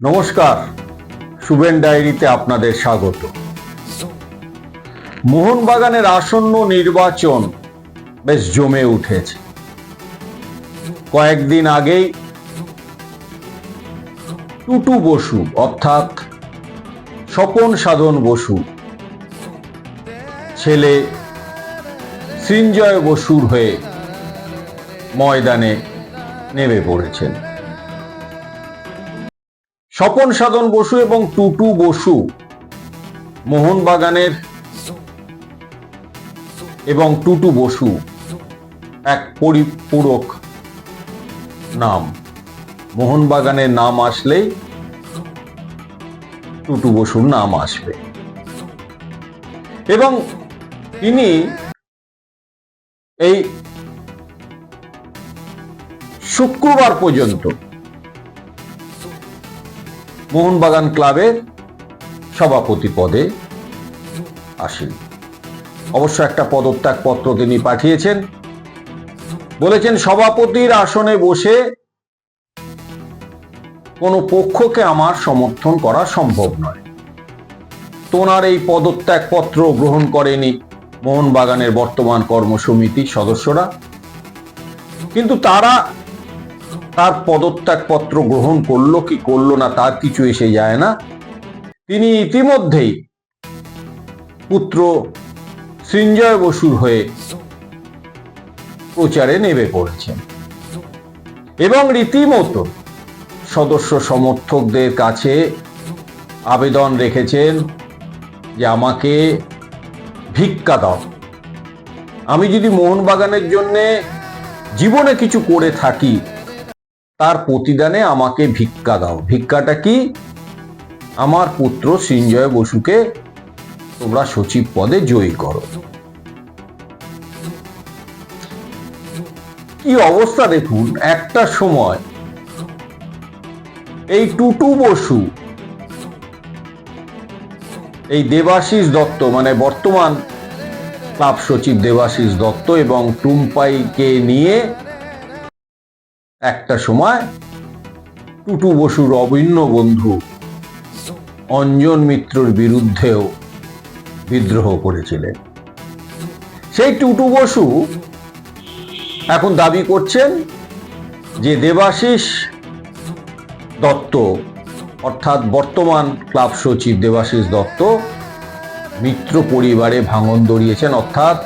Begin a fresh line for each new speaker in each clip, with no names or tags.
নমস্কার, শুভেন ডায়েরিতে আপনাদের স্বাগত। মোহনবাগানের আসন্ন নির্বাচন বেশ জমে উঠেছে। কয়েকদিন আগেই টুটু বসু অর্থাৎ স্বপন সাধন বসু ছেলে সৃঞ্জয় বসুর হয়ে ময়দানে নেমে পড়েছেন। স্বপন সাধন বসু এবং টুটু বসু মোহনবাগানের এবং টুটু বসু এক পরিপূরক নাম। মোহনবাগানের নাম আসলেই টুটু বসুর নাম আসবে এবং তিনি এই শুক্রবার পর্যন্ত মোহনবাগান ক্লাবের সভাপতি পদে আসেন। অবশ্য একটা পদত্যাগ পত্র তিনি পাঠিয়েছেন, বলেছেন সভাপতির আসনে বসে কোনো পক্ষকে আমার সমর্থন করা সম্ভব নয়। তোনার এই পদত্যাগ পত্র গ্রহণ করেনি মোহনবাগানের বর্তমান কর্মসমিতির সদস্যরা, কিন্তু তারা তার পদত্যাগ পত্র গ্রহণ করলো কি করলো না তার কিছু এসে যায় না। তিনি ইতিমধ্যেই পুত্র সৃঞ্জয় বসুর হয়ে প্রচারে নেমে পড়েছেন এবং রীতিমতো সদস্য সমর্থকদের কাছে আবেদন রেখেছেন যে আমাকে ভিক্ষা দাও, আমি যদি মোহনবাগানের জন্য জীবনে কিছু করে থাকি তার প্রতিদানে আমাকে ভিক্ষা দাও। ভিক্ষাটা কি? আমার পুত্র সৃঞ্জয় বসুকে তোমরা সচিব পদে জয়ী করো। কি অবস্থা দেখুন। একটা সময় এই টুটু বসু এই দেবাশিস দত্ত মানে বর্তমান ক্লাব সচিব দেবাশিস দত্ত এবং টুম্পাইকে নিয়ে একটা সময় টুটু বসুর অভিন্ন বন্ধু অঞ্জন মিত্রর বিরুদ্ধেও বিদ্রোহ করেছিলেন। সেই টুটু বসু এখন দাবি করছেন যে দেবাশিস দত্ত অর্থাৎ বর্তমান ক্লাব সচিব দেবাশিস দত্ত মিত্র পরিবারে ভাঙন ধরিয়েছেন, অর্থাৎ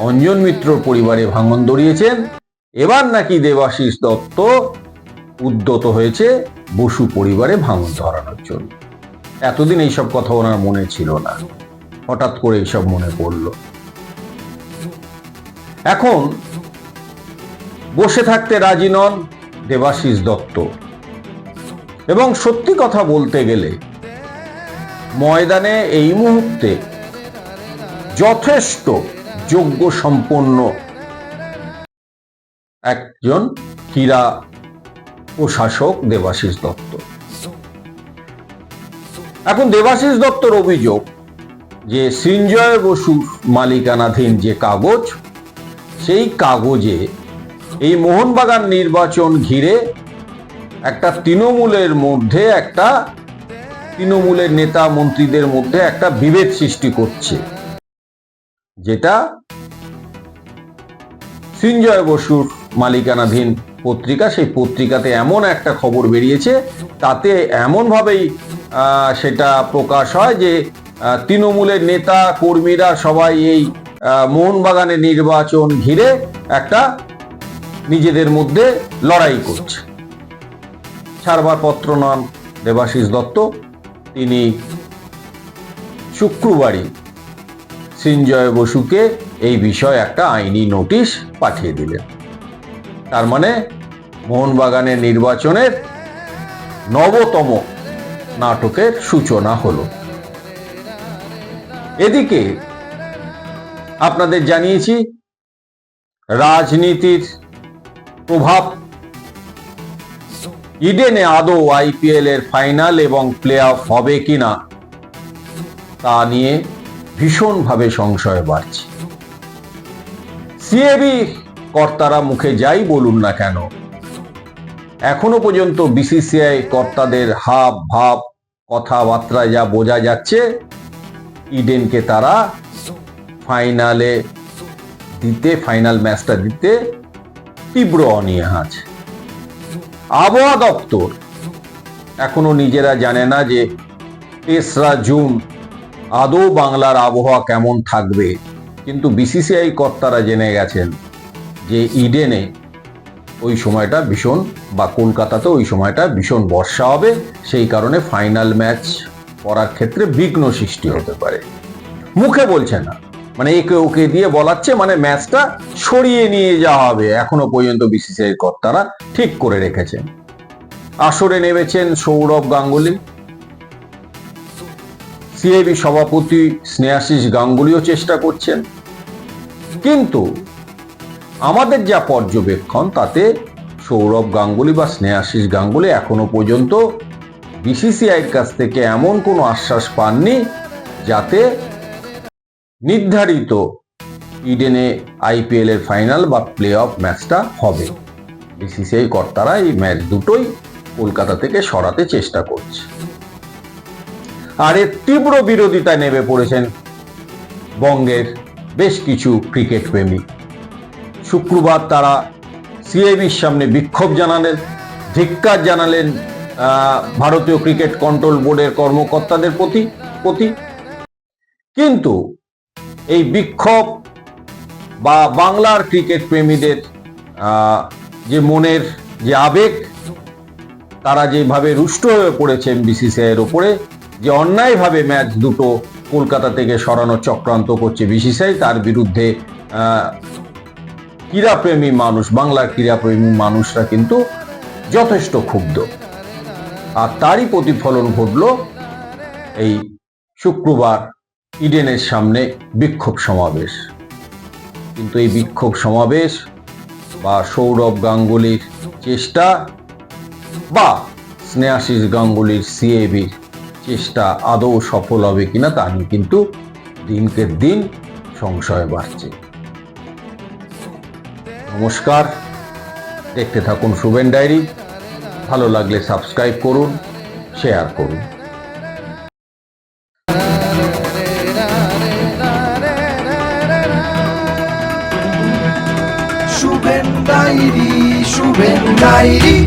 অঞ্জন মিত্রর পরিবারে ভাঙন ধরিয়েছেন। এবার নাকি দেবাশিস দত্ত উদ্যত হয়েছে বসু পরিবারে ভাঙন ধরানোর জন্য। এতদিন এইসব কথা ওনার মনে ছিল না, হঠাৎ করে এইসব মনে পড়ল। এখন বসে থাকতে রাজি নন দেবাশিস দত্ত এবং সত্যি কথা বলতে গেলে ময়দানে এই মুহূর্তে যথেষ্ট যোগ্য সম্পন্ন একজন ক্রীড়া প্রশাসক দেবাশিস দত্ত। এখন দেবাশিস দত্তর অভিযোগ যে সৃঞ্জয় বসুর মালিকানাধীন যে কাগজ, সেই কাগজে এই মোহনবাগান নির্বাচন ঘিরে একটা তৃণমূলের নেতা মন্ত্রীদের মধ্যে একটা বিভেদ সৃষ্টি করছে, যেটা সৃঞ্জয় বসুর মালিকানাধীন পত্রিকা, সেই পত্রিকাতে এমন একটা খবর বেরিয়েছে, তাতে এমনভাবেই সেটা প্রকাশ হয় যে তৃণমূলের নেতা কর্মীরা সবাই এই মোহনবাগানের নির্বাচন ঘিরে একটা নিজেদের মধ্যে লড়াই করছে। ছাড়বার পত্র নন দেবাশিস দত্ত, তিনি শুক্রবারই সৃঞ্জয় বসুকে এই বিষয়ে একটা আইনি নোটিশ পাঠিয়ে দিলেন। তার মানে মোহনবাগানের নির্বাচনের নবতম নাটকের সূচনা হলো। এদিকে আপনাদের জানিয়েছি রাজনীতির প্রভাব ইডেনে আদৌ আইপিএল এর ফাইনাল এবং প্লে অফ হবে কিনা তা নিয়ে ভীষণভাবে সংশয় বাড়ছে। সিএবি কর্তারা মুখে যাই বলুন না কেন, এখনো পর্যন্ত বিসিসিআই কর্তাদের হাব ভাব কথাবার্তায় যা বোঝা যাচ্ছে, ইডেনকে তারা ফাইনাল ম্যাচটা দিতে তীব্র অনীহা আছে। আবহাওয়া দপ্তর এখনো নিজেরা জানে না যে 3রা জুন আদৌ বাংলার আবহাওয়া কেমন থাকবে, কিন্তু বিসিসিআই কর্তারা জেনে গেছেন যে ইডেনে ওই সময়টা ভীষণ, বা কলকাতাতে ওই সময়টা ভীষণ বর্ষা হবে, সেই কারণে ফাইনাল ম্যাচ করার ক্ষেত্রে বিঘ্ন সৃষ্টি হতে পারে। মুখে বলছে না, মানে একে ওকে দিয়ে বলাচ্ছে, মানে ম্যাচটা সরিয়ে নিয়ে যাওয়া হবে। এখনো পর্যন্ত বিসিসিআই কর্তারা ঠিক করে রেখেছেন। আসরে নেমেছেন সৌরভ গাঙ্গুলি, সিএবি সভাপতি স্নেহাশিস গাঙ্গুলিও চেষ্টা করছেন, কিন্তু আমাদের যা পর্যবেক্ষণ তাতে সৌরভ গাঙ্গুলি বা স্নেহাশিস গাঙ্গুলি এখনো পর্যন্ত বিসিসিআইয়ের কাছ থেকে এমন কোনো আশ্বাস পাননি যাতে নির্ধারিত ইডেনে আইপিএল এর ফাইনাল বা প্লে অফ ম্যাচটা হবে। বিসিসিআই কর্তারা এই ম্যাচ দুটোই কলকাতা থেকে সরাতে চেষ্টা করছে। আর এর তীব্র বিরোধিতায় নেমে পড়েছেন বঙ্গের বেশ কিছু ক্রিকেট প্রেমী। শুক্রবার তারা সিএবির সামনে বিক্ষোভ জানালেন, ধিক্কার জানালেন ভারতীয় ক্রিকেট কন্ট্রোল বোর্ডের কর্মকর্তাদের প্রতি। কিন্তু এই বিক্ষোভ বা বাংলার ক্রিকেট প্রেমীদের যে মনের যে আবেগ, তারা যেভাবে রুষ্ট হয়ে পড়েছেন বিসিসিআইয়ের উপরে, যে অন্যায়ভাবে ম্যাচ দুটো কলকাতা থেকে সরানোর চক্রান্ত করছে বিসিসিআই, তার বিরুদ্ধে ক্রীড়াপ্রেমী মানুষ, বাংলার ক্রীড়াপ্রেমী মানুষরা কিন্তু যথেষ্ট ক্ষুব্ধ। আর তারই প্রতিফলন ঘটল এই শুক্রবার ইডেনের সামনে বিক্ষোভ সমাবেশ। কিন্তু এই বিক্ষোভ সমাবেশ বা সৌরভ গাঙ্গুলির চেষ্টা বা স্নেহাশিস গাঙ্গুলির সিএবির চেষ্টা আদৌ সফল হবে কিনা তা নিয়ে কিন্তু দিনকে দিন সংশয় বাড়ছে। নমস্কার, দেখতে থাকুন শুভেন ডায়েরি। ভালো লাগলে সাবস্ক্রাইব করুন, শেয়ার করুন।
Shuven diary, Shuven diary.